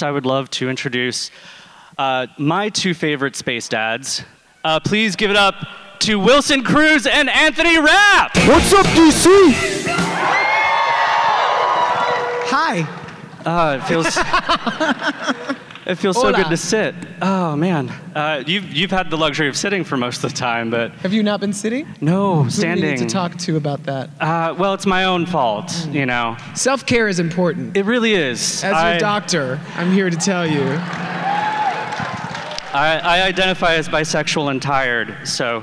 I would love to introduce my two favorite space dads. Please give it up to Wilson Cruz and Anthony Rapp. What's up, DC? Hi. It feels so good to sit. Oh man, you've had the luxury of sitting for most of the time, but Have you not been sitting? no, Who standing. do you need to talk to about that? Well, it's my own fault, you know. Self-care is important. It really is. As your doctor, I'm here to tell you. I identify as bisexual and tired, so.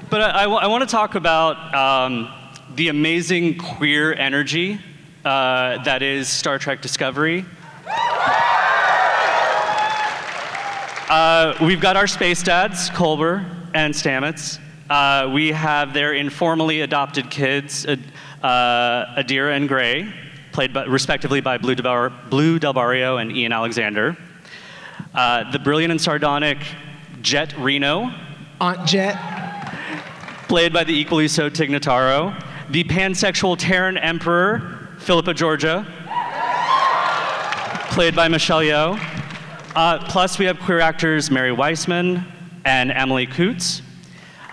But I want to talk about the amazing queer energy that is Star Trek Discovery. We've got our space dads, Culber and Stamets. We have their informally adopted kids, Adira and Gray, played respectively by Blue Del Barrio and Ian Alexander. The brilliant and sardonic Jet Reno. Aunt Jet. Played by the equally so Tig Notaro. The pansexual Terran Emperor, Philippa Georgia, played by Michelle Yeoh. Plus, we have queer actors Mary Weissman and Emily Coots.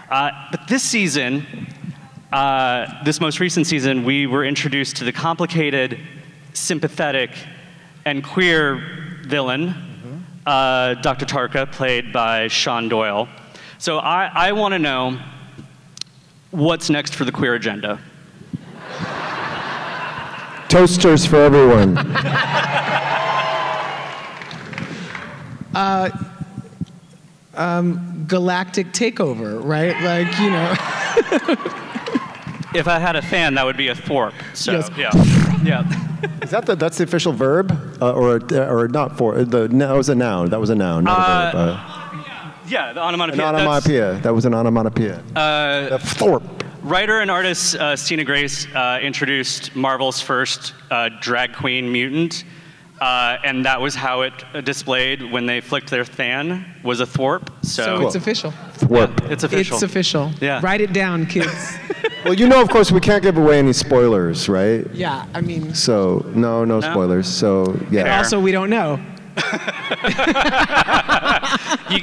But this season, this most recent season, we were introduced to the complicated, sympathetic, and queer villain, Dr. Tarka, played by Sean Doyle. So I want to know what's next for the queer agenda. Toasters for everyone. Galactic takeover, right? Like, you know. If I had a fan, that would be a thwarp. So Yes. yeah. Is that that's the official verb, or not for the? No, that was a noun. That was a noun, not a verb. Yeah, the onomatopoeia. An onomatopoeia. That was an onomatopoeia. Thorpe. Writer and artist Stina Grace introduced Marvel's first drag queen mutant, and that was how it displayed when they flicked their fan, was a thwarp. So it's official. Thorpe. Yeah, it's official. It's official. Yeah. Write it down, kids. Well, you know, of course, we can't give away any spoilers, right? Yeah, I mean. So no spoilers. So yeah. Fair. Also, we don't know.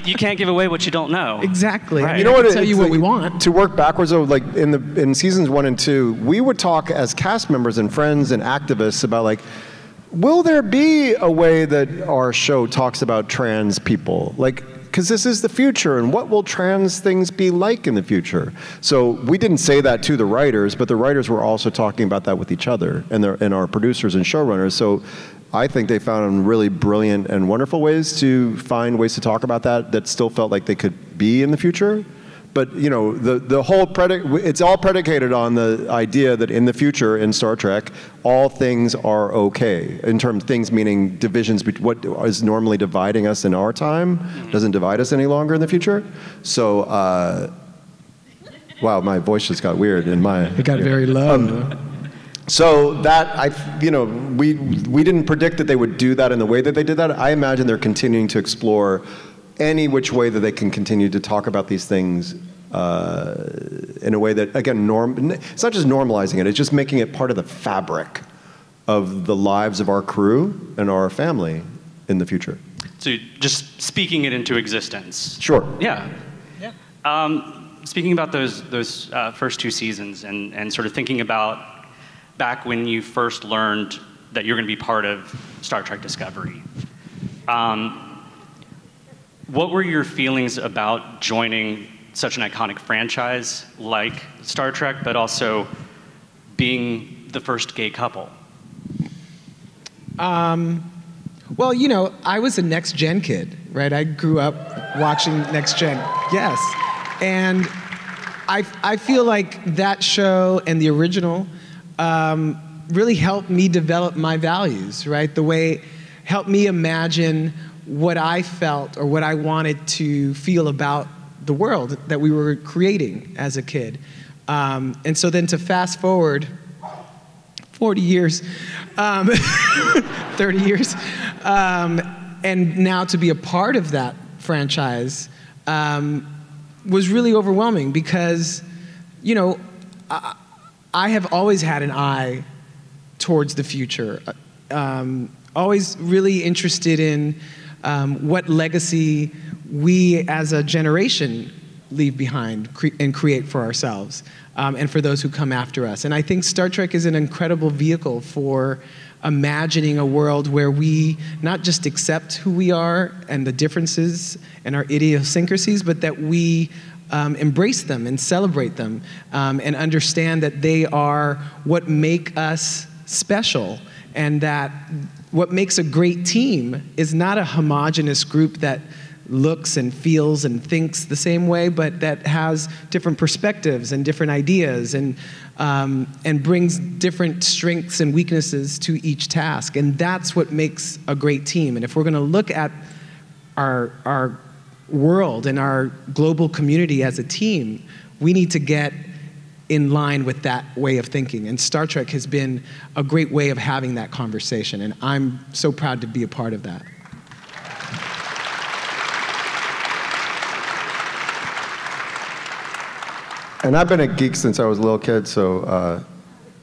You can't give away what you don't know. Exactly. Right. I mean, You know I what? can tell you it's what like, we want. To work backwards, though, like in seasons 1 and 2, we would talk as cast members and friends and activists about like, will there be a way that our show talks about trans people? Like, because this is the future, and what will trans things be like in the future? So we didn't say that to the writers, but the writers were also talking about that with each other and our producers and showrunners. So I think they found really brilliant and wonderful ways to find ways to talk about that still felt like they could be in the future. But you know, the whole it's all predicated on the idea that in the future in Star Trek, all things are okay. In terms of things meaning divisions, what is normally dividing us in our time doesn't divide us any longer in the future. So, wow, my voice just got weird in my. It got very low. So that we didn't predict that they would do that in the way that they did that. I imagine they're continuing to explore any which way that they can continue to talk about these things in a way that, again, it's not just normalizing it, it's just making it part of the fabric of the lives of our crew and our family in the future. So just speaking it into existence. Sure. Yeah. Speaking about those first two seasons and sort of thinking about back when you first learned that you're going to be part of Star Trek Discovery. What were your feelings about joining such an iconic franchise like Star Trek, but also being the first gay couple? Well, you know, I was a Next Gen kid, right? I grew up watching Next Gen. Yes. And I feel like that show and the original really helped me develop my values, right? The way helped me imagine what I felt or what I wanted to feel about the world that we were creating as a kid. And so then to fast forward 40 years, 30 years, and now to be a part of that franchise was really overwhelming because, you know, I have always had an eye towards the future. Always really interested in what legacy we as a generation leave behind and create for ourselves and for those who come after us. And I think Star Trek is an incredible vehicle for imagining a world where we not just accept who we are and the differences and our idiosyncrasies, but that we embrace them and celebrate them and understand that they are what make us special, and that what makes a great team is not a homogenous group that looks and feels and thinks the same way, but that has different perspectives and different ideas and brings different strengths and weaknesses to each task. And that's what makes a great team. And if we're going to look at our world and our global community as a team, we need to get in line with that way of thinking. And Star Trek has been a great way of having that conversation. And I'm so proud to be a part of that. And I've been a geek since I was a little kid, so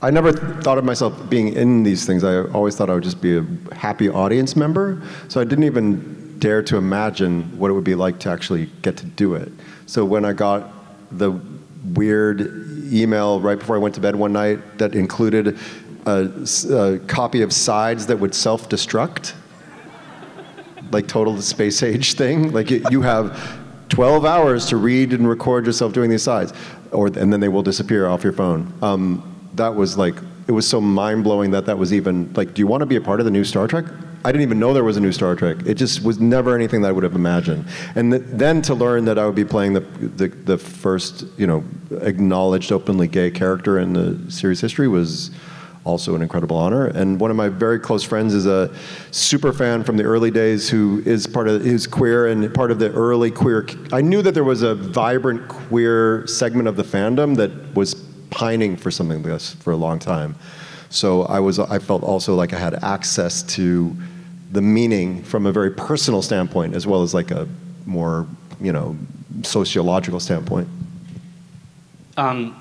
I never thought of myself being in these things. I always thought I would just be a happy audience member, so I didn't even dare to imagine what it would be like to actually get to do it. So when I got the weird email right before I went to bed one night that included a copy of Sides that would self-destruct, like total space age thing, like you have 12 hours to read and record yourself doing these sides, and then they will disappear off your phone. That was like, it was so mind-blowing that was even, like, do you want to be a part of the new Star Trek? I didn't even know there was a new Star Trek. It just was never anything that I would have imagined. And then to learn that I would be playing the first, acknowledged openly gay character in the series history was also an incredible honor. And one of my very close friends is a super fan from the early days who is queer and part of the early queer. I knew that there was a vibrant queer segment of the fandom that was pining for something like this for a long time. So I felt also like I had access to the meaning from a very personal standpoint, as well as like a more, sociological standpoint. Talking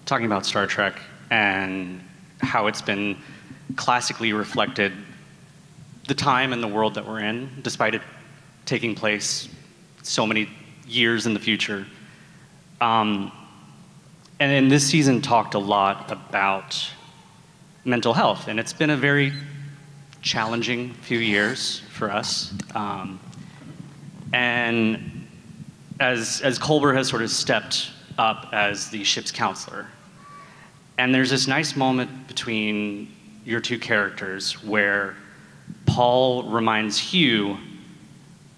about Star Trek and how it's been classically reflected the time and the world that we're in, despite it taking place so many years in the future. And in this season talked a lot about mental health, and it's been a very challenging few years for us. And as Culber has sort of stepped up as the ship's counselor, and there's this nice moment between your two characters where Paul reminds Hugh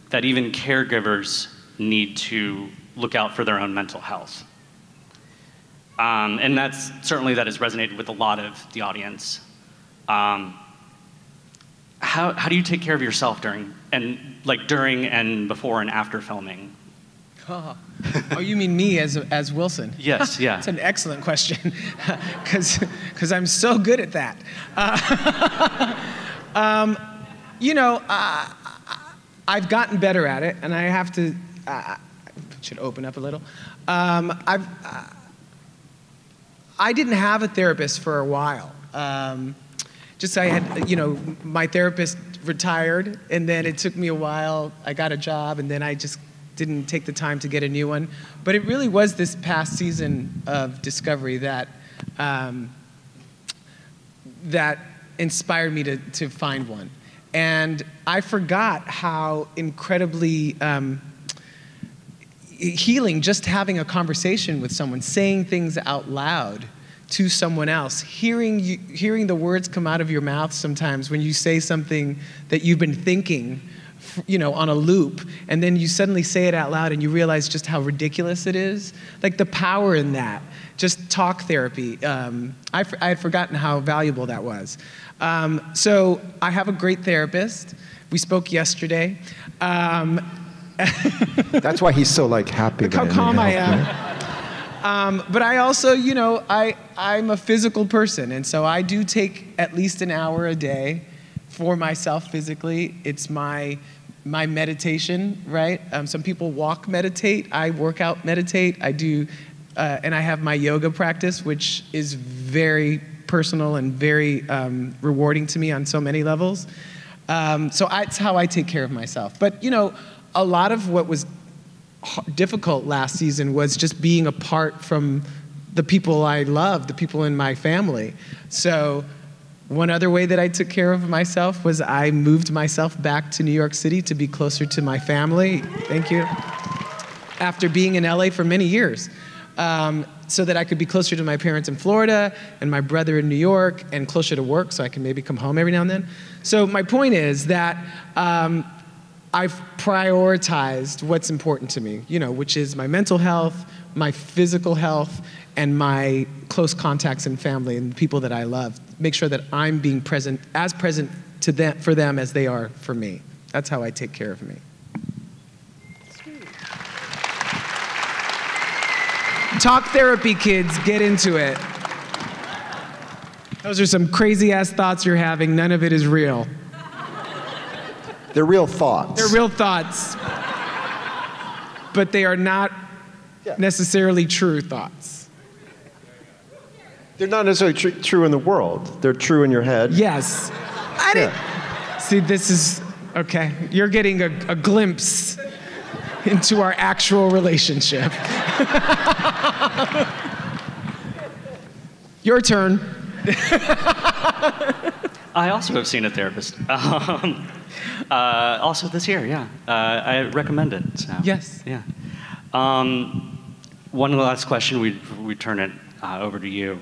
that even caregivers need to look out for their own mental health. And that has resonated with a lot of the audience. How do you take care of yourself during and before and after filming? Oh, you mean me as Wilson? Yes, yeah. That's an excellent question, because I'm so good at that. I've gotten better at it, and I have to. Should open up a little. I didn't have a therapist for a while. I had, my therapist retired, and then it took me a while. I got a job, and then I just didn't take the time to get a new one. But it really was this past season of discovery that that inspired me to find one. And I forgot how incredibly healing just having a conversation with someone, saying things out loud to someone else, hearing the words come out of your mouth sometimes when you say something that you've been thinking, on a loop, and then you suddenly say it out loud and you realize just how ridiculous it is. Like the power in that, just talk therapy. I had forgotten how valuable that was. So I have a great therapist. We spoke yesterday. That's why he's so happy. Look how calm I am. But I also, I'm a physical person, and so I do take at least an hour a day for myself physically. It's my meditation, right? Some people walk meditate. I work out meditate. I do, and I have my yoga practice, which is very personal and very rewarding to me on so many levels. So it's how I take care of myself. But, you know, a lot of what was difficult last season was just being apart from the people I love, the people in my family. So one other way that I took care of myself was I moved myself back to New York City to be closer to my family. Thank you. After being in LA for many years. So that I could be closer to my parents in Florida and my brother in New York and closer to work so I can maybe come home every now and then. So my point is that I've prioritized what's important to me, you know, which is my mental health, my physical health, and my close contacts and family and the people that I love. Make sure that I'm being present to them, for them as they are for me. That's how I take care of me. Talk therapy, kids. Get into it. Those are some crazy-ass thoughts you're having. None of it is real. They're real thoughts. They're real thoughts. But they are not necessarily true thoughts. They're not necessarily true in the world. They're true in your head. Yes. I didn't. See, this is... Okay. You're getting a glimpse into our actual relationship. Your turn. I also have seen a therapist. Also this year, yeah. I recommend it. So. Yes. Yeah. One last question, we turn it over to you.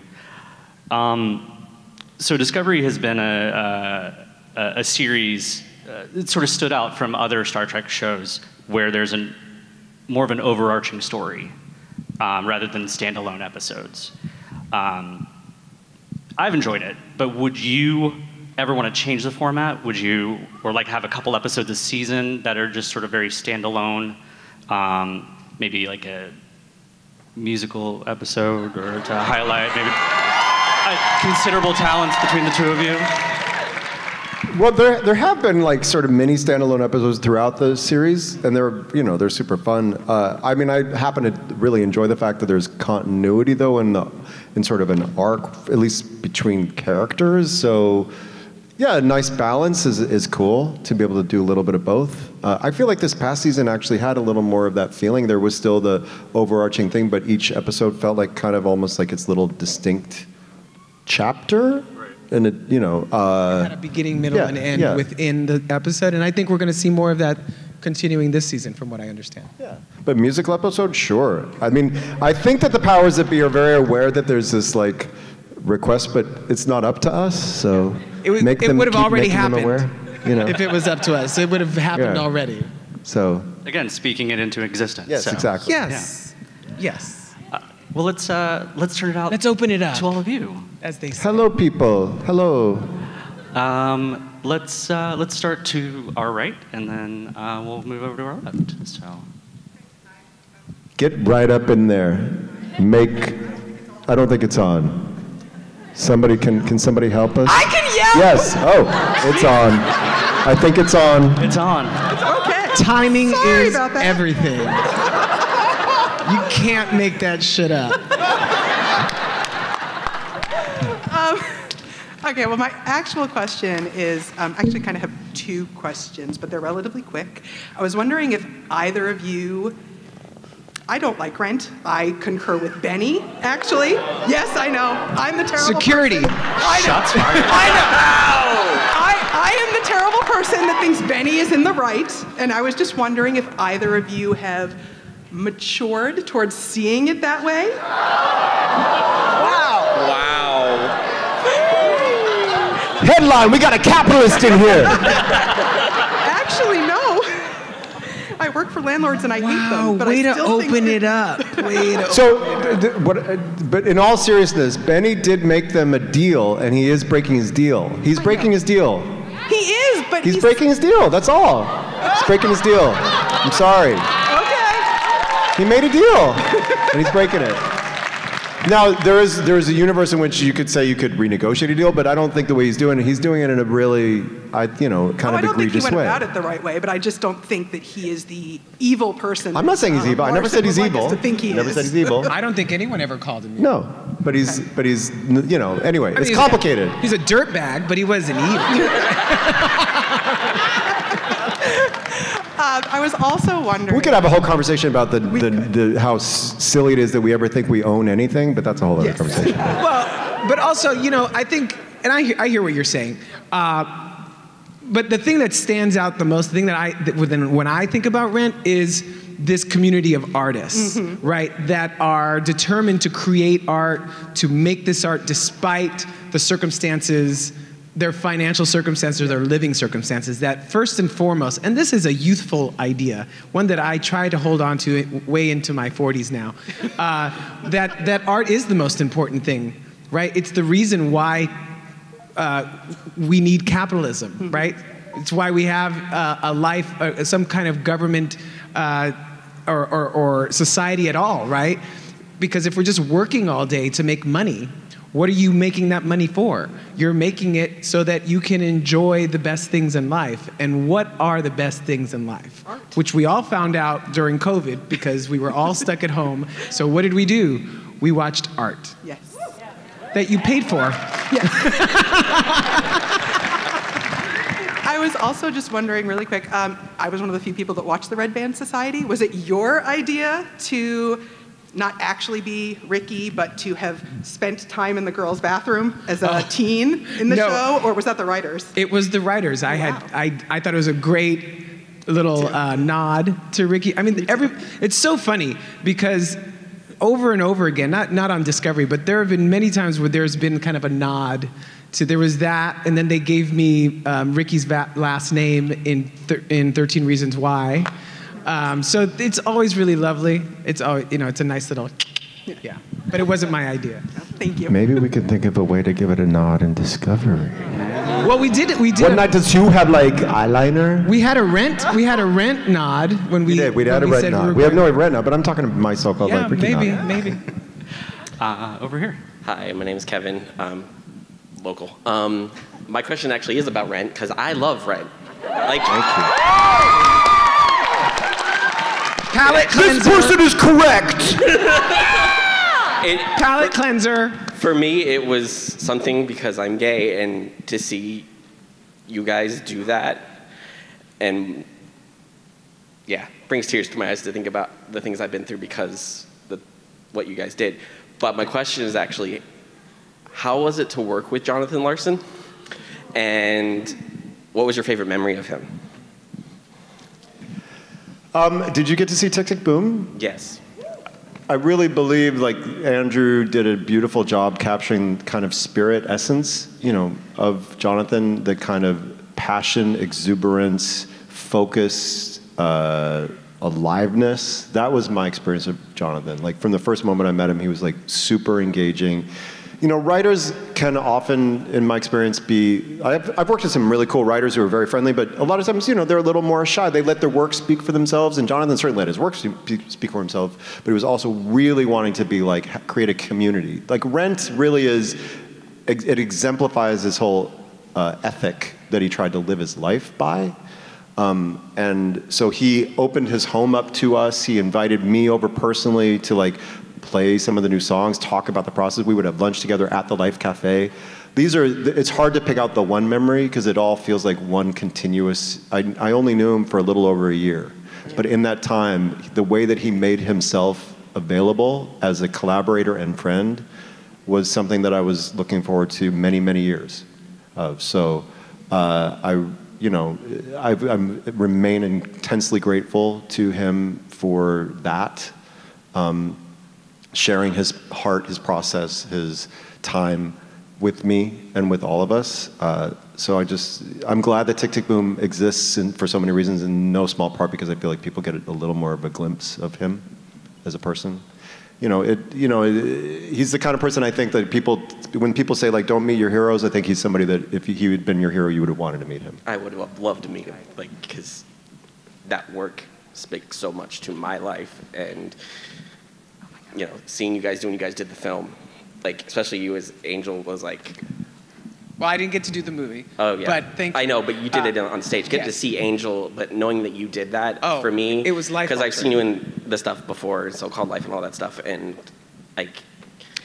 So Discovery has been a series that sort of stood out from other Star Trek shows where there's more of an overarching story rather than standalone episodes. I've enjoyed it, but would you ever want to change the format? Would you, or like have a couple episodes a season that are just sort of very standalone, maybe like a musical episode, or to highlight maybe considerable talents between the two of you? Well, there have been like sort of mini standalone episodes throughout the series, and they're super fun. I mean, I happen to really enjoy the fact that there's continuity though in sort of an arc, at least between characters. So, yeah, a nice balance is cool to be able to do a little bit of both. I feel like this past season actually had a little more of that feeling. There was still the overarching thing, but each episode felt like kind of almost like its little distinct chapter. And it, had a beginning, middle, and end within the episode, and I think we're going to see more of that continuing this season, from what I understand. Yeah, but musical episode, sure. I mean, I think that the powers that be are very aware that there's this like request, but it's not up to us. So it would have already happened. Aware, if it was up to us, it would have happened already. So again, speaking it into existence. Yes, so. Exactly. Yes, yes. Well, let's turn it out. Let's open it up to all of you, as they say. Hello, people. Hello. Let's start to our right, and then we'll move over to our left. So. Get right up in there. I don't think it's on. Somebody can somebody help us? I can yell. Yes. Oh, it's on. I think it's on. It's on. It's okay. Timing is everything. You can't make that shit up. Okay, well, my actual question is, actually kind of have two questions, but they're relatively quick. I was wondering if either of you, I don't like Rent. I concur with Benny, actually. Yes, I know. I'm the terrible Security. person. I know. Shots fired. I know. I am the terrible person that thinks Benny is in the right, and I was just wondering if either of you have matured towards seeing it that way. Wow. Headline, we got a capitalist in here. Actually, no. I work for landlords and I hate them, but way I still to open it up. But in all seriousness, Benny did make them a deal, and he is breaking his deal. He's breaking his deal. He is, but He's breaking his deal, that's all. He's breaking his deal. I'm sorry. Okay. He made a deal, and he's breaking it. Now, there is a universe in which you could say you could renegotiate a deal, but I don't think the way he's doing it in a really, kind of egregious way. I don't think he went about it the right way, but I just don't think that he is the evil person. I'm not saying he's evil. I never said he's evil. I never said he's evil. I don't think anyone ever called him evil. No. but he's you know, anyway, it's complicated. He's a dirtbag, but he wasn't evil. I was also wondering. We could have a whole conversation about how silly it is that we ever think we own anything, but that's a whole other conversation. Well, but also, you know, I think, and I hear what you're saying. But the thing that stands out the most, the thing when I think about Rent is this community of artists, right, that are determined to create art, to make this art despite the circumstances, their financial circumstances, their living circumstances, that first and foremost, and this is a youthful idea, one that I try to hold on to way into my 40s now, that art is the most important thing, right? It's the reason why we need capitalism, right? It's why we have a life, some kind of government or society at all, right? Because if we're just working all day to make money, what are you making that money for? You're making it so that you can enjoy the best things in life. And what are the best things in life? Art. Which we all found out during COVID because we were all stuck at home. So what did we do? We watched art. Yes. That you paid for. Yes. I was also just wondering really quick, I was one of the few people that watched the Red Band Society. Was it your idea to not actually be Ricky, but to have spent time in the girls' bathroom as a teen in the show, or was that the writers? It was the writers. I thought it was a great little nod to Ricky. I mean, it's so funny because over and over again, not on Discovery, but there have been many times where there's been kind of a nod to, there was that, and then they gave me Ricky's last name in 13 Reasons Why. So it's always really lovely. It's always, you know, it's a nice little, yeah. But it wasn't my idea. Thank you. Maybe we could think of a way to give it a nod in Discovery. Well, we did. What night does Hugh have like eyeliner? We had a Rent nod when we did. We had a Rent nod. We have no Rent nod, but I'm talking to myself called like Ricky nod. maybe. Over here. Hi, my name is Kevin. Local. My question actually is about Rent because I love Rent. Like. Thank you. Palate cleanser. This person is correct. Palate cleanser. For me, it was something because I'm gay, and to see you guys do that, and yeah, brings tears to my eyes to think about the things I've been through because what you guys did. But my question is actually, how was it to work with Jonathan Larson, and what was your favorite memory of him? Did you get to see Tick, Tick, Boom? Yes. I really believe like Andrew did a beautiful job capturing kind of spirit essence, you know, of Jonathan, the kind of passion, exuberance, focus, aliveness. That was my experience of Jonathan. Like from the first moment I met him, he was like super engaging. You know, writers can often, in my experience, be, I've worked with some really cool writers who are very friendly, but a lot of times, you know, they're a little more shy. They let their work speak for themselves, and Jonathan certainly let his work speak for himself, but he was also really wanting to be like, create a community. Like Rent really is, it exemplifies this whole ethic that he tried to live his life by. And so he opened his home up to us. He invited me over personally to like, play some of the new songs, talk about the process. We would have lunch together at the Life Cafe. It's hard to pick out the one memory because it all feels like one continuous, I only knew him for a little over a year. But in that time, the way that he made himself available as a collaborator and friend was something that I was looking forward to many, many years of. So I remain intensely grateful to him for that. Sharing his heart, his process, his time with me and with all of us. So I'm glad that Tick, Tick, Boom exists for so many reasons, in no small part because I feel like people get a little more of a glimpse of him as a person. He's the kind of person I think that when people say like, don't meet your heroes, I think he's somebody that if he had been your hero, you would have wanted to meet him. I would have loved to meet him, like, because that work speaks so much to my life, and you know, seeing you guys do when you guys did the film, like, especially you as Angel was like... Well, I didn't get to do the movie. Oh, yeah. But thank you. I know, but you did it on stage. Get to see Angel, but knowing that you did that, for me... It was life-altering. Because I've seen you in the stuff before, So-Called Life and all that stuff, and, like,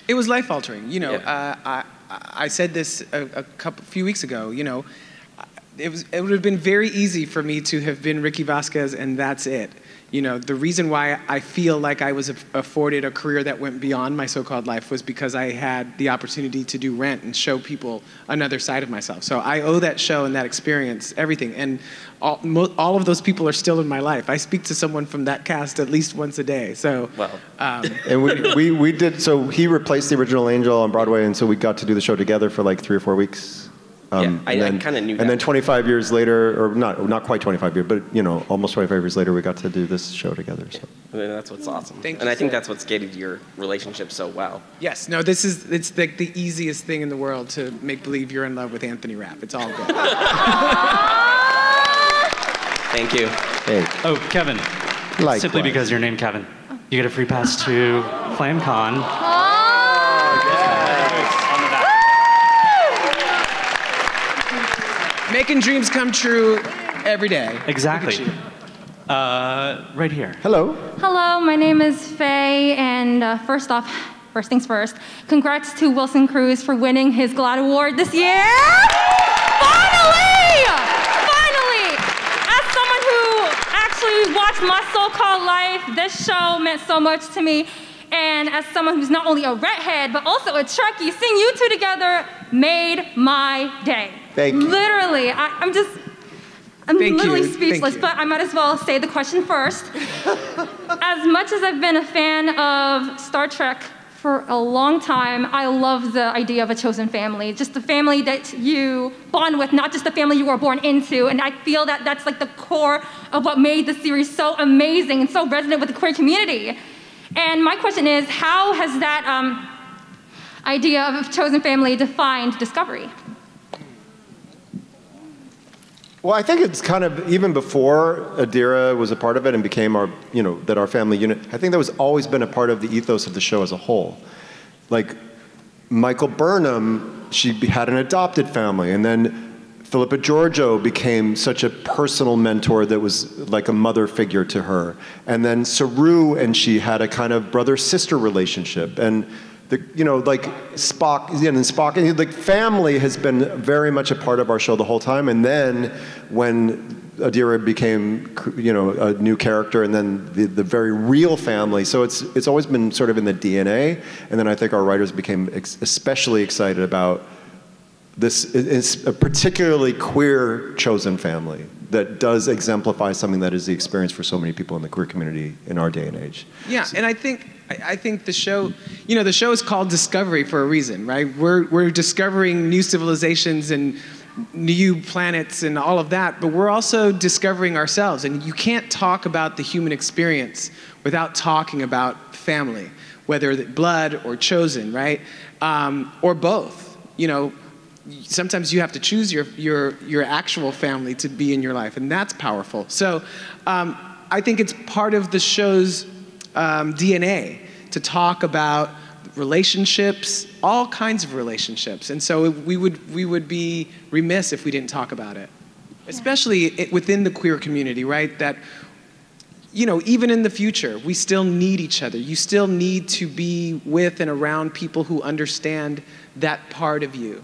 It was life altering. You know, Yeah. I said this a few weeks ago. You know, it would have been very easy for me to have been Ricky Vasquez and that's it. You know, the reason why I feel like I was afforded a career that went beyond my so-called life was because I had the opportunity to do Rent and show people another side of myself. So I owe that show and that experience everything. And all of those people are still in my life. I speak to someone from that cast at least once a day. So, Well. And we did, so he replaced the original Angel on Broadway, and so we got to do the show together for like 3 or 4 weeks. I kind of knew that. And then 25 years later, or not quite 25 years, but you know, almost 25 years later, we got to do this show together. So. I mean, that's what's awesome. Thank and you, I think sir. that's what's gated your relationship so well. yes, no, it's like the easiest thing in the world to make believe you're in love with Anthony Rapp. It's all good. Thank you. Hey, Oh, Kevin. likewise. Simply because you're named Kevin, you get a free pass to FlameCon. Making dreams come true every day. Exactly. Look at you. Right here. Hello. Hello, my name is Faye, and first things first, congrats to Wilson Cruz for winning his GLAAD Award this year! Finally! Finally! As someone who actually watched my so-called life, this show meant so much to me. And as someone who's not only a redhead, but also a Trekkie, seeing you two together made my day. Thank you. Literally, I'm Thank literally you. Thank speechless, you. but I might as well say the question first. As much as I've been a fan of Star Trek for a long time, I love the idea of a chosen family, just the family that you bond with, not just the family you were born into. And I feel that that's like the core of what made the series so amazing and so resonant with the queer community. And my question is, how has that idea of a chosen family defined Discovery? Well, I think it's kind of, even before Adira was a part of it and became our, you know, that our family unit, I think that was always been a part of the ethos of the show as a whole. Like, Michael Burnham, she had an adopted family, and then Philippa Georgiou became such a personal mentor that was like a mother figure to her. And then Saru and she had a kind of brother-sister relationship. And you know, like Spock, and Spock, like family has been very much a part of our show the whole time. And then when Adira became, you know, a new character, and then the very real family. So it's always been sort of in the DNA. And then I think our writers became especially excited about this is a particularly queer chosen family that does exemplify something that is the experience for so many people in the queer community in our day and age. Yeah, and I think the show, you know, the show is called Discovery for a reason, right? We're discovering new civilizations and new planets and all of that, but we're also discovering ourselves. And you can't talk about the human experience without talking about family, whether blood or chosen, right? Or both, you know. Sometimes you have to choose your actual family to be in your life, and that's powerful. So I think it's part of the show's DNA to talk about relationships, all kinds of relationships. And so we would be remiss if we didn't talk about it, especially within the queer community, right? That, you know, even in the future, we still need each other. You still need to be with and around people who understand that part of you.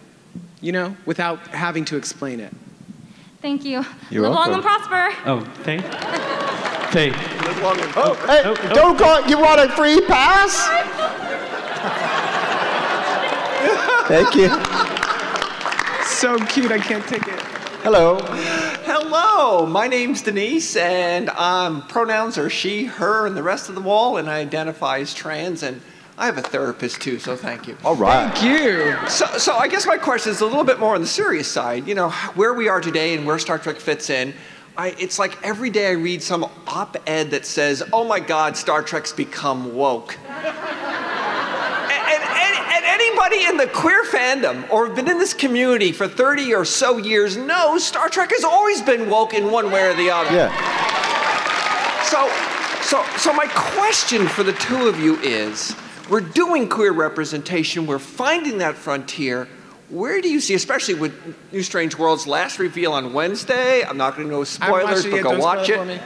You know, without having to explain it. Thank you. You're Live long welcome. and prosper. Oh, Faye? Faye. Don't go, you want a free pass? Thank you. So cute, I can't take it. Hello. Hello, my name's Denise, and pronouns are she, her, and the rest of the wall, and I identify as trans, and I have a therapist too, so thank you. All right. Thank you. So I guess my question is a little bit more on the serious side. You know, where we are today and where Star Trek fits in, it's like every day I read some op-ed that says, oh my God, Star Trek's become woke. and anybody in the queer fandom or been in this community for 30 or so years knows Star Trek has always been woke in one way or the other. Yeah. So my question for the two of you is, we're doing queer representation, we're finding that frontier. Where do you see, especially with New Strange World's last reveal on Wednesday, I'm not going to know spoilers, but go watch it. For me.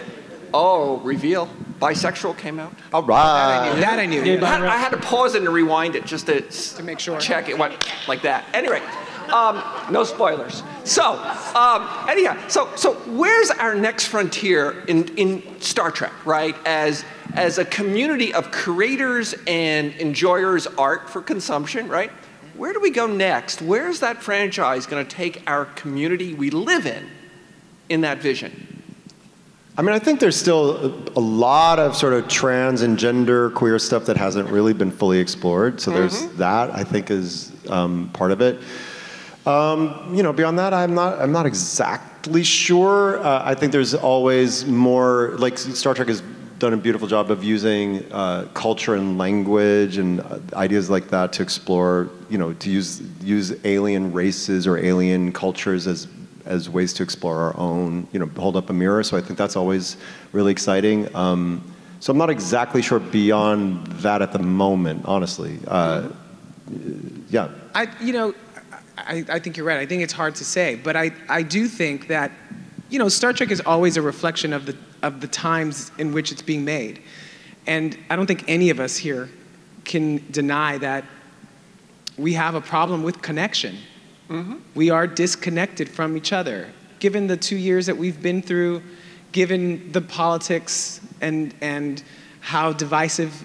Oh, reveal. Bisexual came out. All right. That I knew. I had to pause it and rewind it just to make sure. Check it went like that. Anyway, no spoilers. So, anyhow, so where's our next frontier in Star Trek, right? As a community of creators and enjoyers art for consumption, right? Where do we go next? Where's that franchise going to take our community we live in that vision? I mean, I think there's still a lot of sort of trans and gender queer stuff that hasn't really been fully explored. So there's that, I think, is part of it. Beyond that, I'm not exactly sure. I think there's always more, like Star Trek has done a beautiful job of using culture and language and ideas like that to explore, to use alien races or alien cultures as ways to explore our own, hold up a mirror. So I think that's always really exciting. So I'm not exactly sure beyond that at the moment, honestly. Yeah. I think you're right. I think it's hard to say, but I do think that, Star Trek is always a reflection of the times in which it's being made. And I don't think any of us here can deny that we have a problem with connection. We are disconnected from each other. Given the 2 years that we've been through, given the politics and how divisive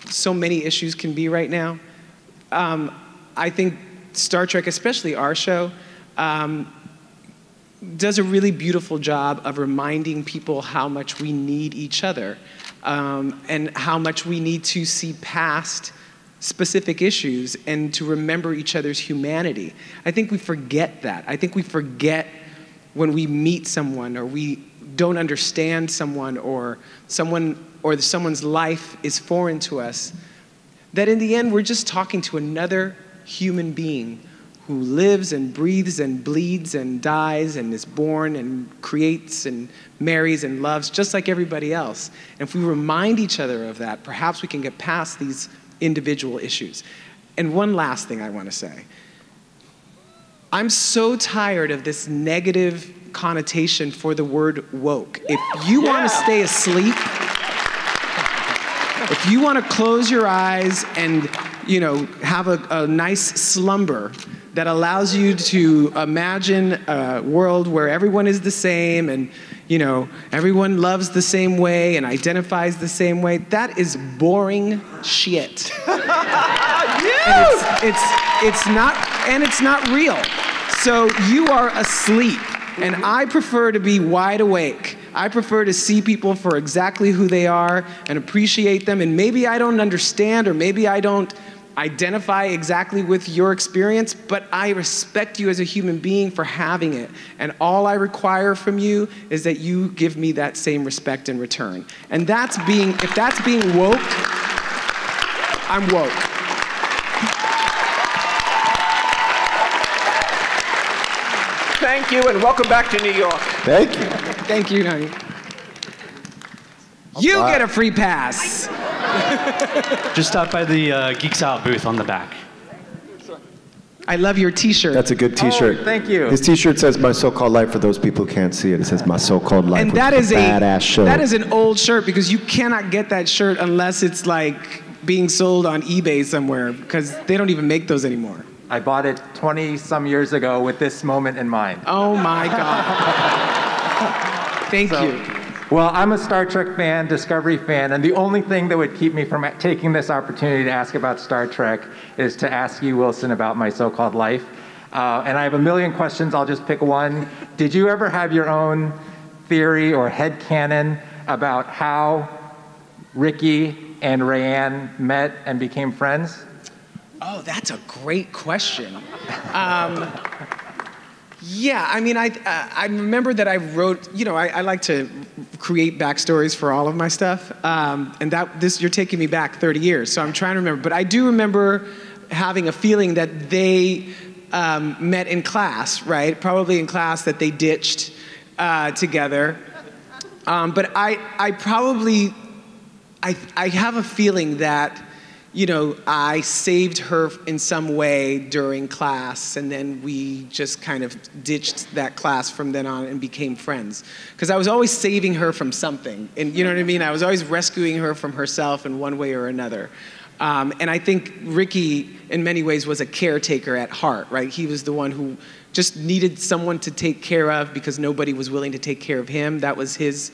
so many issues can be right now, I think Star Trek, especially our show, does a really beautiful job of reminding people how much we need each other and how much we need to see past specific issues and to remember each other's humanity. I think we forget that. I think we forget when we meet someone or we don't understand someone or someone's life is foreign to us, that in the end we're just talking to another human being who lives and breathes and bleeds and dies and is born and creates and marries and loves just like everybody else. And if we remind each other of that, perhaps we can get past these individual issues. And one last thing I want to say. I'm so tired of this negative connotation for the word woke. If you want to stay asleep, if you want to close your eyes and, have a nice slumber that allows you to imagine a world where everyone is the same and, everyone loves the same way and identifies the same way, that is boring shit. And it's not real. So you are asleep, and I prefer to be wide awake. I prefer to see people for exactly who they are and appreciate them, and maybe I don't understand or maybe I don't identify exactly with your experience, but I respect you as a human being for having it. And all I require from you is that you give me that same respect in return. And if that's being woke, I'm woke. Thank you, and welcome back to New York. Thank you. Thank you, honey. You get a free pass. Just stop by the Geeks Out booth on the back. I love your t-shirt. That's a good t-shirt. Oh, thank you. His t-shirt says "My So-Called Life." For those people who can't see it, it says "My So-Called Life." And that is badass shirt. That is an old shirt because you cannot get that shirt unless it's like being sold on eBay somewhere because they don't even make those anymore. I bought it 20-some years ago with this moment in mind. Oh my God. Thank you. Well, I'm a Star Trek fan, Discovery fan, and the only thing that would keep me from taking this opportunity to ask about Star Trek is to ask you, Wilson, about My So-Called Life. And I have a million questions. I'll just pick one. Did you ever have your own theory or headcanon about how Ricky and Rayanne met and became friends? Oh, that's a great question. Yeah, I mean, I remember that I wrote, I like to create backstories for all of my stuff, and you're taking me back 30 years, so I'm trying to remember. But I do remember having a feeling that they met in class, right? Probably in class that they ditched together. But I have a feeling that, I saved her in some way during class, and then we just kind of ditched that class from then on and became friends. Because I was always saving her from something, and you know what I mean? I was always rescuing her from herself in one way or another. And I think Ricky, in many ways, was a caretaker at heart, right? He was the one who just needed someone to take care of because nobody was willing to take care of him. That was his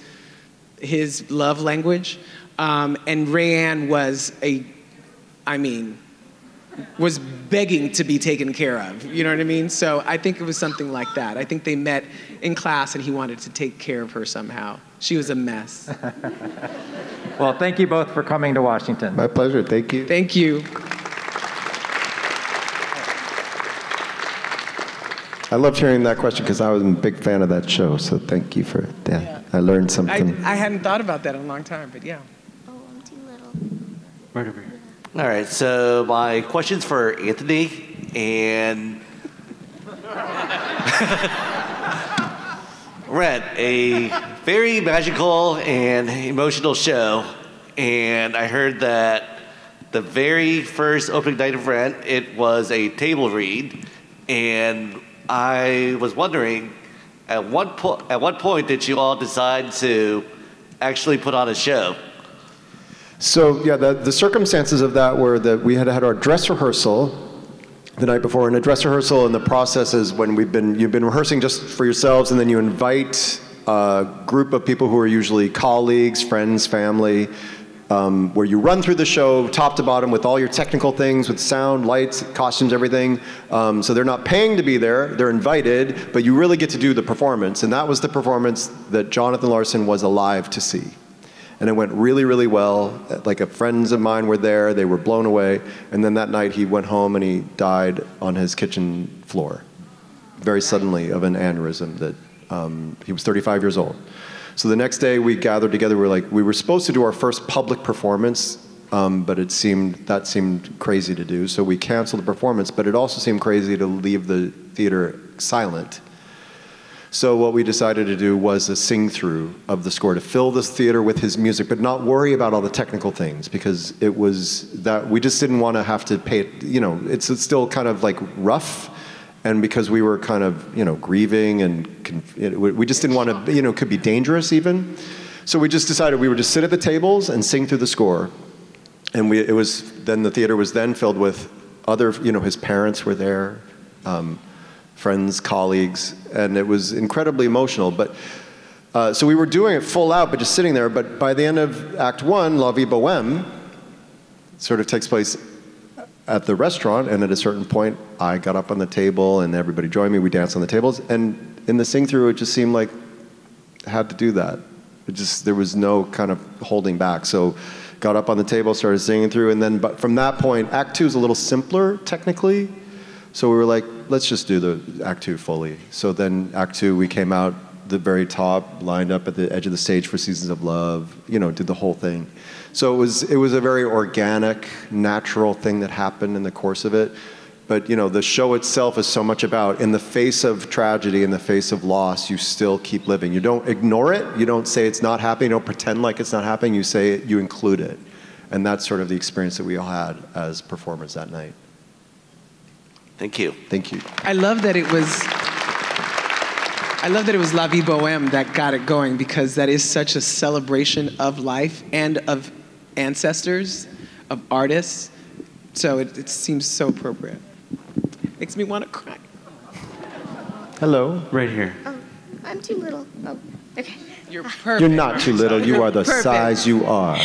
love language. And Rayanne was begging to be taken care of. You know what I mean? So I think it was something like that. I think they met in class and he wanted to take care of her somehow. She was a mess. Well, thank you both for coming to Washington. My pleasure. Thank you. Thank you. I loved hearing that question because I was a big fan of that show. So thank you for that. Yeah. I learned something. I hadn't thought about that in a long time, but yeah. Oh, I'm too little. Right over here. All right, so my question's for Anthony, and Rent, a very magical and emotional show, and I heard that the very first opening night of Rent, it was a table read, and I was wondering, at what point did you all decide to actually put on a show? So yeah, the circumstances of that were that we had had our dress rehearsal the night before, and a dress rehearsal and the process is when you've been rehearsing just for yourselves, and then you invite a group of people who are usually colleagues, friends, family, where you run through the show top to bottom with all your technical things, with sound, lights, costumes, everything. So they're not paying to be there, they're invited, but you really get to do the performance. And that was the performance that Jonathan Larson was alive to see. And it went really, really well. Like friends of mine were there, they were blown away. And then that night he went home and he died on his kitchen floor, very suddenly of an aneurysm that he was 35 years old. So the next day we gathered together, we were supposed to do our first public performance, but that seemed crazy to do. So we canceled the performance, but it also seemed crazy to leave the theater silent. So what we decided to do was a sing-through of the score to fill this theater with his music, but not worry about all the technical things, because it was that we just didn't want to have to pay it, it's still kind of like rough, and because we were kind of, grieving and we just didn't want to, it could be dangerous even. So we just decided we would just sit at the tables and sing through the score. And then the theater was then filled with other, his parents were there, friends, colleagues, and it was incredibly emotional. But so we were doing it full out, but just sitting there. But by the end of Act 1, La Vie Bohème sort of takes place at the restaurant, and at a certain point, I got up on the table, and everybody joined me. We danced on the tables, and in the sing-through, it just seemed like I had to do that. There was no kind of holding back. So got up on the table, started singing through, and then but from that point, Act 2 is a little simpler, technically. So we were like, let's just do the Act 2 fully. So then Act 2, we came out the very top, lined up at the edge of the stage for Seasons of Love, did the whole thing. So it was a very organic, natural thing that happened in the course of it. But the show itself is so much about, in the face of tragedy, in the face of loss, you still keep living. You don't ignore it, you don't say it's not happening, you don't pretend like it's not happening, you say it, you include it. And that's sort of the experience that we all had as performers that night. Thank you. Thank you. I love that it was La Vie Bohème that got it going, because that is such a celebration of life and of ancestors, of artists. So it seems so appropriate. Makes me want to cry. Hello. Right here. Oh, I'm too little. Oh, okay. You're perfect. You're not too little. You are the Perfect. size you are.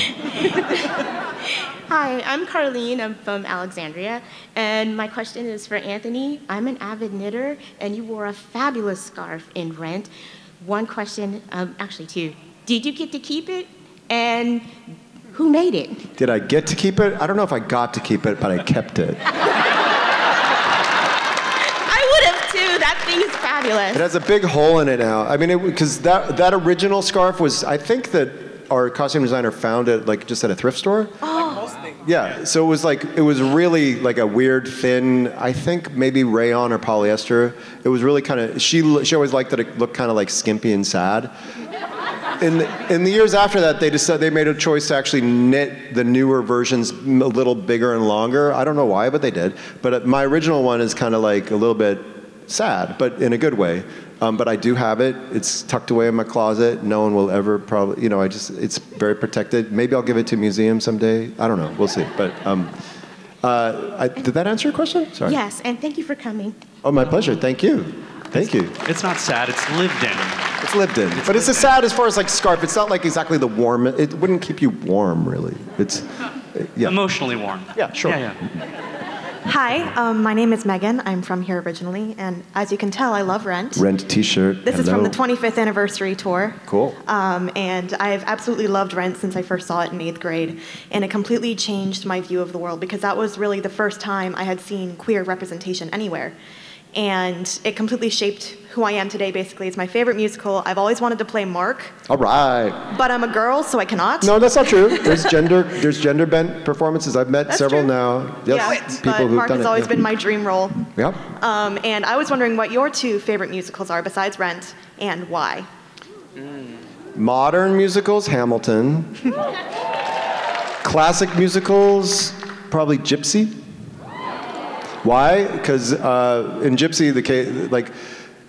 Hi, I'm Carlene. I'm from Alexandria. And my question is for Anthony. I'm an avid knitter, and you wore a fabulous scarf in Rent. One question, actually two. Did you get to keep it? And who made it? Did I get to keep it? I don't know if I got to keep it, but I kept it. I would have too. That thing is fabulous. It has a big hole in it now. I mean, because that original scarf was, I think that our costume designer found it just at a thrift store. Oh. Yeah, so it was really like a weird thin, I think maybe rayon or polyester. It was really kind of, she always liked that it looked kind of like skimpy and sad. in the years after that, they made a choice to actually knit the newer versions a little bigger and longer. I don't know why, but they did. But my original one is kind of like a little bit sad, but in a good way. But I do have it. It's tucked away in my closet. No one will ever probably, it's very protected. Maybe I'll give it to a museum someday. I don't know. We'll see. But did that answer your question? Sorry. Yes, and thank you for coming. Oh, my pleasure. Thank you. Thank you. It's not sad. It's lived in. It's lived in. But it's a sad as far as like scarf. It's not like exactly the warm. It wouldn't keep you warm, really. It's emotionally warm. Yeah, sure. Yeah. Hi, my name is Megan. I'm from here originally, and as you can tell, I love Rent. Rent T-shirt. This is from the 25th anniversary tour. Cool. And I've absolutely loved Rent since I first saw it in 8th grade, and it completely changed my view of the world because that was really the first time I had seen queer representation anywhere. And it completely shaped who I am today, basically. It's my favorite musical. I've always wanted to play Mark. All right. But I'm a girl, so I cannot. No, that's not true. There's gender bent performances. I've met several now. Yes, people but who've Mark done has it. always been my dream role. Yep. And I was wondering what your two favorite musicals are besides Rent, and why. Modern musicals, Hamilton. Classic musicals, probably Gypsy. Why? Because in Gypsy,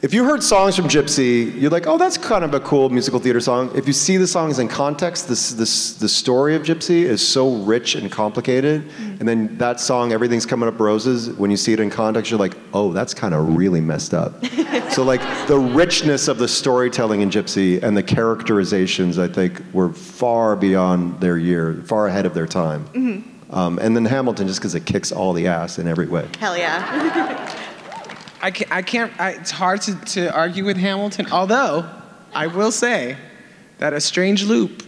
if you heard songs from Gypsy, you're like, oh, that's kind of a cool musical theater song. If you see the songs in context, the story of Gypsy is so rich and complicated. And then that song, Everything's Coming Up Roses, when you see it in context, you're like, oh, that's kind of really messed up. So like the richness of the storytelling in Gypsy and the characterizations, I think, were far beyond their year, far ahead of their time. Mm-hmm. And then Hamilton, just because it kicks all the ass in every way. Hell yeah. I can't. It's hard to argue with Hamilton. Although, I will say that A Strange Loop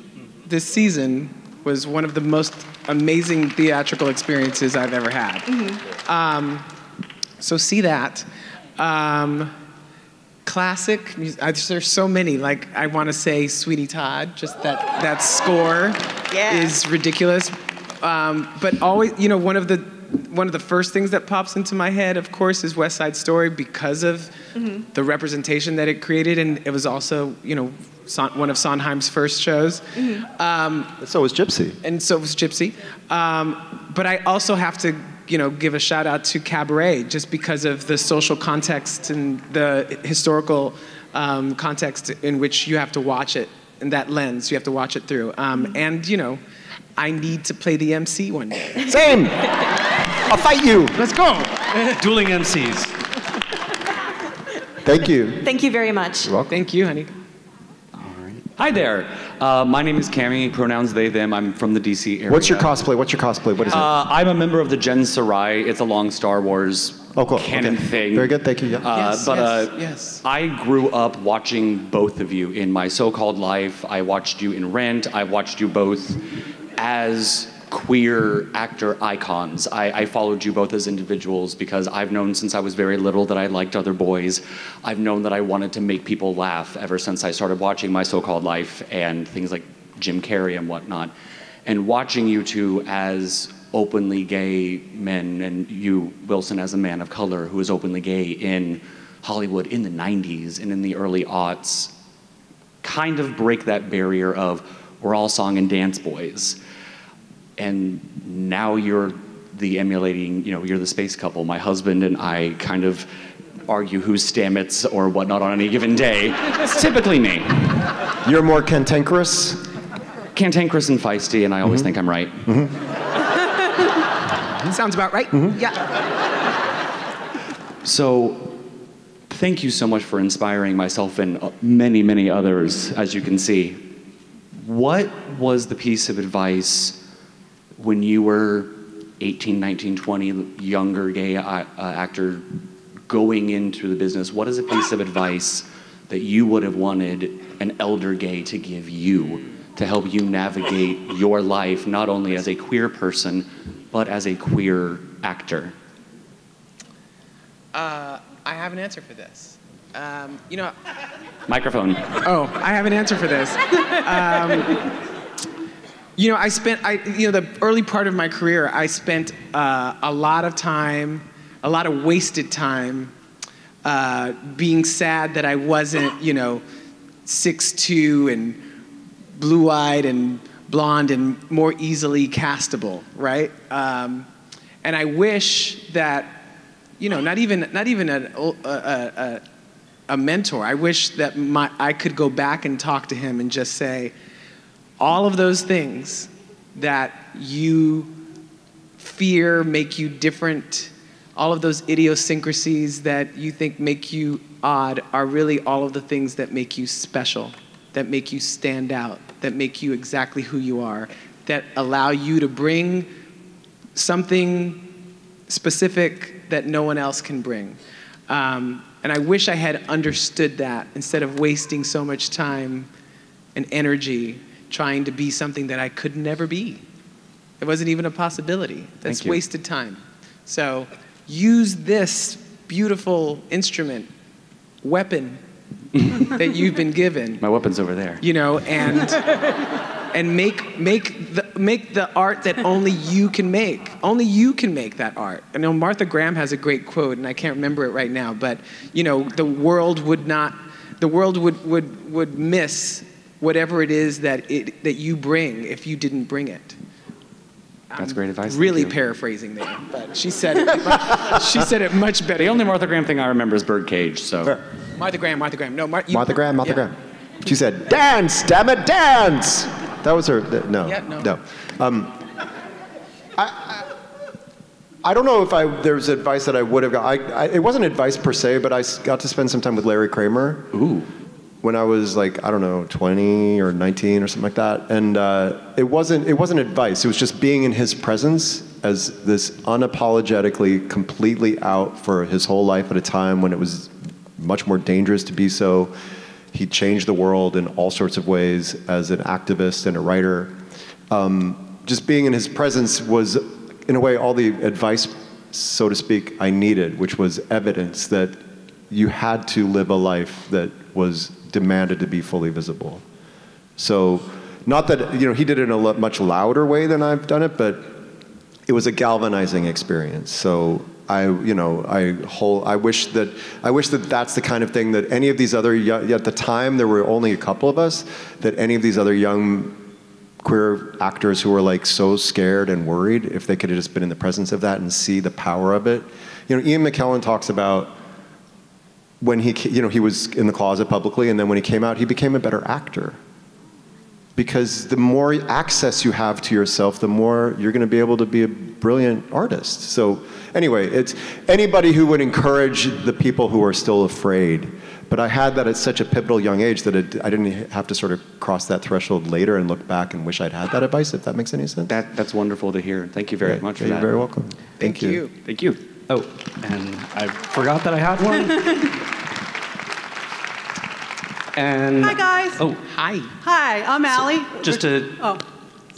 this season was one of the most amazing theatrical experiences I've ever had. Mm-hmm. So see that. Classic. There's so many. Like I want to say Sweeney Todd. Just that score is ridiculous. But always, one of the first things that pops into my head, of course, is West Side Story because of the representation that it created, and it was also, one of Sondheim's first shows. So was Gypsy. And so was Gypsy. But I also have to, give a shout out to Cabaret, just because of the social context and the historical context in which you have to watch it, in that lens you have to watch it through. And, I need to play the MC one day. Same! I'll fight you! Let's go! Dueling MCs. Thank you. Thank you very much. You're welcome. Thank you, honey. Hi there. My name is Cami, pronouns they, them. I'm from the DC area. What's your cosplay? What is it? I'm a member of the Gen Sarai. It's a long Star Wars canon thing. Very good, thank you. Yeah. Yes. I grew up watching both of you in my so-called life. I watched you in Rent. I watched you both as queer actor icons. I followed you both as individuals because I've known since I was very little that I liked other boys. I've known that I wanted to make people laugh ever since I started watching My So-Called Life and things like Jim Carrey and whatnot. And watching you two as openly gay men, and you, Wilson, as a man of color who is openly gay in Hollywood in the 90s and in the early aughts, kind of break that barrier of we're all song and dance boys. And now you're the emulating, you're the space couple. My husband and I kind of argue who's Stamets or whatnot on any given day. It's typically me. You're more cantankerous? Cantankerous and feisty, and I always think I'm right. Sounds about right. Yeah. So, thank you so much for inspiring myself and many, many others, as you can see. What was the piece of advice when you were 18, 19, 20, younger gay actor going into the business? What is a piece of advice that you would have wanted an elder gay to give you to help you navigate your life, not only as a queer person, but as a queer actor? I have an answer for this. Microphone. Oh, I have an answer for this. I spent, the early part of my career, I spent a lot of time, a lot of wasted time being sad that I wasn't, 6'2" and blue-eyed and blonde and more easily castable, right? And I wish that, not even a mentor. I wish that I could go back and talk to him and just say, all of those things that you fear make you different, all of those idiosyncrasies that you think make you odd are really all of the things that make you special, that make you stand out, that make you exactly who you are, that allow you to bring something specific that no one else can bring. And I wish I had understood that instead of wasting so much time and energy trying to be something that I could never be. It wasn't even a possibility. That's wasted time. So use this beautiful instrument, weapon that you've been given. My weapon's over there. And make the art that only you can make. Only you can make that art. I know Martha Graham has a great quote, and I can't remember it right now, but the world would miss whatever it is that you bring if you didn't bring it. That's great advice. Really paraphrasing there, but she said it. She said it much better. The only Martha Graham thing I remember is Birdcage. So. Martha Graham. No, Martha Graham. She said, "Dance, damn it, dance." That was her. No. Yeah, no. I don't know if there's advice that I would have got. It wasn't advice per se, but I got to spend some time with Larry Kramer. Ooh. When I was 20 or 19 or something like that, and it wasn't advice. It was just being in his presence as this unapologetically, completely out for his whole life at a time when it was much more dangerous to be so. He changed the world in all sorts of ways as an activist and a writer. Just being in his presence was, in a way, all the advice, so to speak, I needed, which was evidence that you had to live a life that was demanded to be fully visible. So, not that he did it in a much louder way than I've done it, but it was a galvanizing experience. So I wish that that's the kind of thing that any of these other at the time there were only a couple of us, that any of these other young queer actors who were so scared and worried, if they could have just been in the presence of that and see the power of it. Ian McKellen talks about when he was in the closet publicly, and then when he came out, he became a better actor. Because the more access you have to yourself, the more you're going to be able to be a brilliant artist. So anyway, it's anybody who would encourage the people who are still afraid. But I had that at such a pivotal young age that I didn't have to sort of cross that threshold later and look back and wish I'd had that advice, if that makes any sense. That's wonderful to hear. Thank you very much for that. You're very welcome. Thank you. Thank you. Oh, and I forgot that I had one. And hi, guys. Oh, hi. Hi, I'm Allie. Just to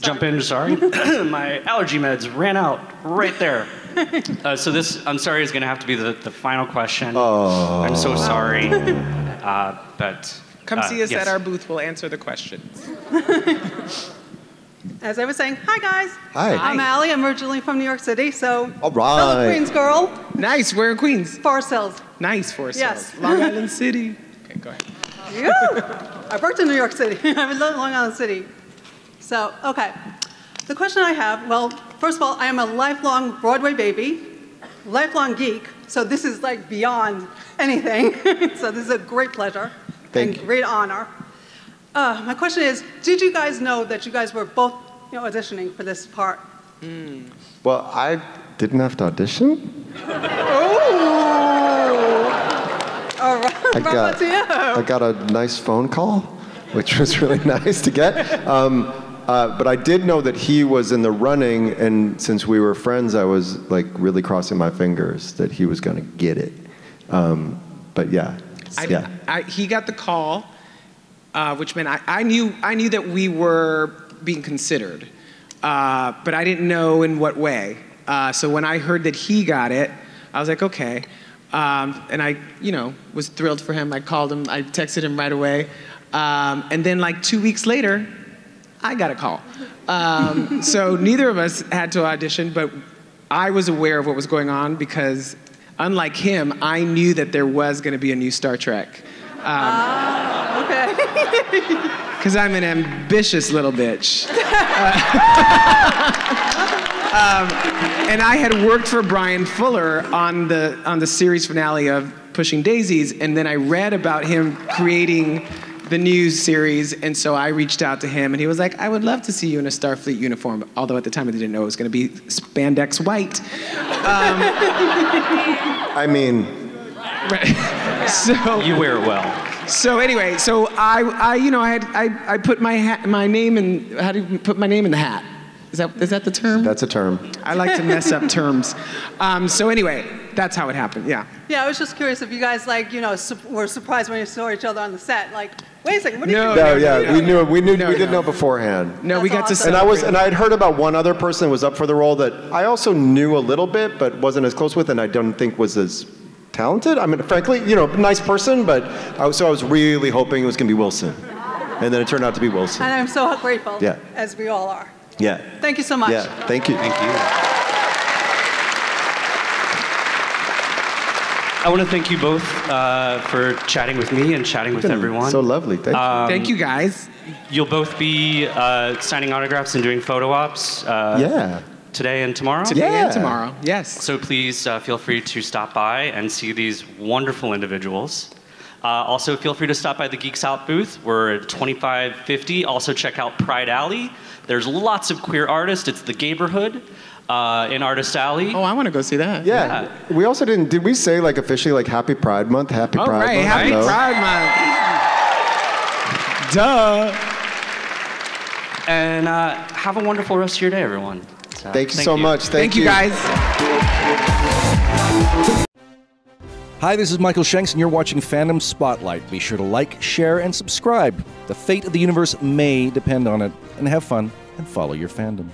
jump in, sorry. My allergy meds ran out right there. So this, I'm sorry, is going to have to be the final question. Oh. I'm so sorry. But come see us yes. at our booth. We'll answer the questions. As I was saying, hi guys. Hi. I'm Allie. I'm originally from New York City, so all right. fellow Queens girl. Nice. Where in Queens? Forest Hills. Nice, Forest Yes. Hills. Long Island City. Okay, go ahead. Yeah. I've worked in New York City. I've lived in Long Island City. So, okay. The question I have, well, first of all, I am a lifelong Broadway baby, lifelong geek, so this is beyond anything. So this is a great pleasure and great honor. My question is, did you guys know that you guys were both auditioning for this part? Well, I didn't have to audition. All right, bravo to you. I got a nice phone call, which was really nice to get. But I did know that he was in the running, and since we were friends, I was really crossing my fingers that he was going to get it. But yeah. He got the call, which meant I knew that we were being considered, but I didn't know in what way. So when I heard that he got it, I was like, okay. And I, was thrilled for him. I called him, I texted him right away. And then 2 weeks later, I got a call. So neither of us had to audition, but I was aware of what was going on because, unlike him, I knew that there was going to be a new Star Trek. Okay. Because I'm an ambitious little bitch. And I had worked for Brian Fuller on the series finale of Pushing Daisies, and then I read about him creating the new series, and so I reached out to him, and he was like, I would love to see you in a Starfleet uniform, although at the time I didn't know it was going to be spandex white. I mean... So you wear it well. So anyway, so I put my name in. How do you put my name in the hat? Is that the term? That's a term. I like to mess up terms. So anyway, that's how it happened. Yeah. Yeah, I was just curious if you guys were surprised when you saw each other on the set. Like, wait a second, what are you doing? No, yeah, we didn't know beforehand. No, we got to. And I had heard about one other person who was up for the role that I also knew a little bit, but wasn't as close with, and I don't think was as talented. I mean, frankly, nice person, but I was really hoping it was going to be Wilson, and then it turned out to be Wilson. And I'm so grateful. Yeah. As we all are. Yeah. Thank you so much. Yeah. Thank you. Thank you. I want to thank you both for chatting with me and chatting with everyone. So lovely. Thank you. Thank you, guys. You'll both be signing autographs and doing photo ops. Today and tomorrow? Today and tomorrow, yes. So please feel free to stop by and see these wonderful individuals. Also, feel free to stop by the Geeks Out booth. We're at 2550. Also, check out Pride Alley. There's lots of queer artists. It's the Gayborhood in Artist Alley. Oh, I want to go see that. Yeah. We also did we say officially Happy Pride Month? Happy Pride Month. Happy Pride Month. Duh. And have a wonderful rest of your day, everyone. Thank you so much. Thank you, guys. Hi, this is Michael Shanks, and you're watching Fandom Spotlight. Be sure to like, share, and subscribe. The fate of the universe may depend on it. And have fun and follow your fandom.